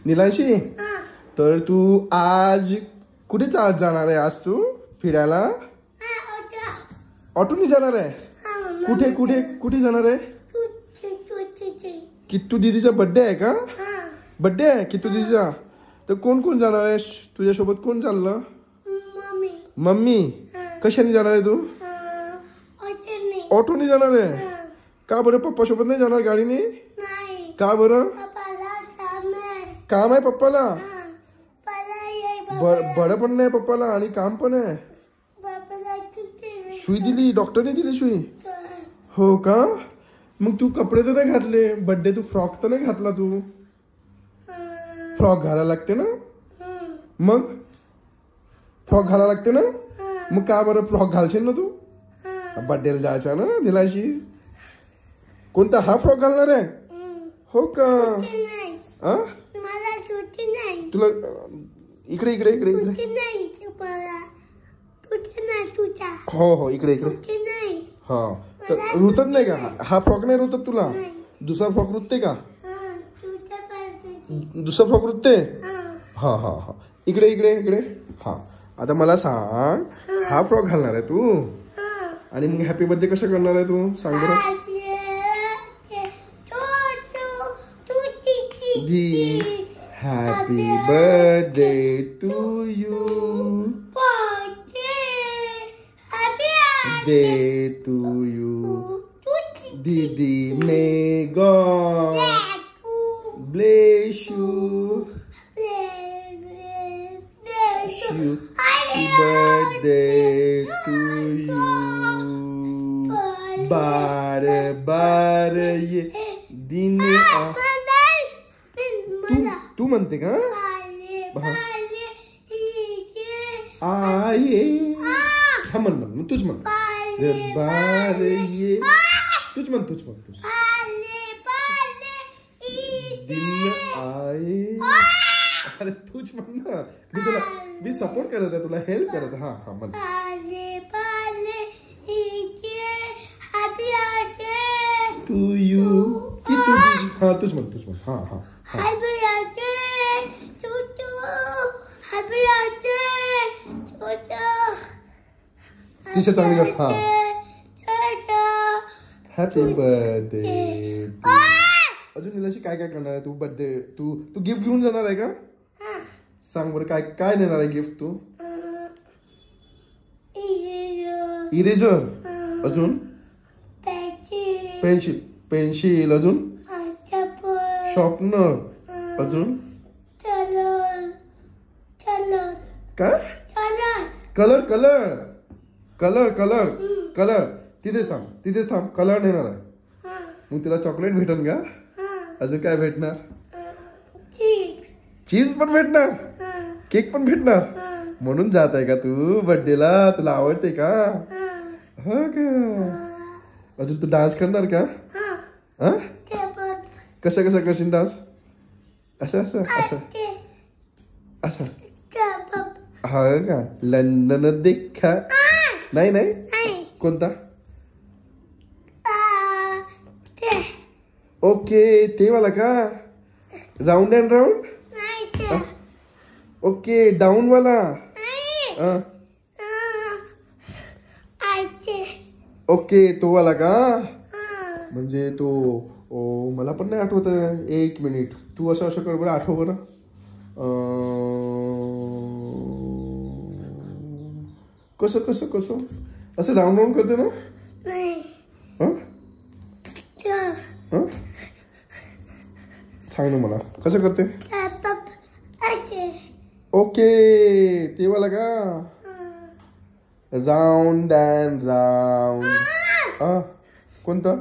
निलांशी, तर तू आज कुठे जाणार आहे? आज तू फिरायला ऑटोनी जाणार आहे? कुठे कुठे कुठे जाणार आहे? किट्टू दीदीचा बर्थडे आहे का? बर्थडे आहे किट्टू दीदीचा. तर कोण कोण जाणार आहे तुझ्यासोबत? कोण चाललं? मम्मी. कशाने जाणार आहे तू? ऑटोने जाणार आहे का बरं? पप्पा सोबत नाही जाणार गाडीने का बरं? काम आहे पप्पाला. बरं पण नाही पप्पाला आणि काम पण आहे. सुई दिली डॉक्टरने दिली सुई? हो का? मग तू कपडे तर नाही घातले बर्थडे. तू फ्रॉक तर नाही घातला? तू फ्रॉक घालायला लागते ना? मग फ्रॉक घालायला लागते ना? मग का बरं फ्रॉक घालशील ना तू? बर्थडेला जायचा ना निलाशी. कोणता हा फ्रॉक घालणार आहे? हो का? तुला इकडे इकडे इकडे इकडे. हो हो इकडे इकडे. हा रुतत नाही का? हा फ्रॉक नाही रुतत तुला? दुसरा फ्रॉक रुतते का? दुसरा फ्रॉक रुतते? हा हा हा इकडे इकडे इकडे. हा आता मला सांग, हा फ्रॉक घालणार आहे तू आणि मग हॅपी बर्थडे कसं करणार आहे तू? सांग बरं. Happy birthday to you. Day to you. दीदी may God bless you. Happy birthday to you. बार बार ये दिन तू म्हणते का? आये हा म्हण तूच म्हण. बार ये तूच म्हण तूच म्हण तूच. दिन आए. अरे तूच म्हण ना. मी सपोर्ट करत आहे तुला, हेल्प करत. हा हा म्हण. टू यू की तू? हा तूच म्हण तूच म्हण. हा हा तिच्या चांगली. हा हॅपी बर्थडे. अजून निलाशी काय काय करणार आहे तू? बर्थडे तू गिफ्ट घेऊन जाणार आहे का? सांग बरं काय काय देणार आहे गिफ्ट तू? इरेजर. अजून पेन्सिल. पेन्सिल. अजून शॉर्पनर. अजून काय? Colour colour colour colour colour. तिथेच थांब तिथेच थांब. कलर नेणार आहे. मग तिला चॉकलेट भेटन का? अजून काय भेटणार? चीज पण भेटणार. केक पण भेटणार. म्हणून जात आहे का तू बर्थडेला? तुला आवडते का? हो का? अजून तू डान्स करणार का? कसं कसं करशील डान्स? असं असं असं असं. हा का? लंडन देखा. नाही नाही कोणता? ओके ते वाला का? Round and round. Okay down वाला. ओके तो वाला का? म्हणजे तो मला पण नाही आठवत. एक मिनिट. तू असं असं कर बरं. आठव बरं. कसं कसं कसं असं राऊंड राऊंड करते ना? सांग ना मला कसं करते? ओके ते वाला का? Round and round. कोणता?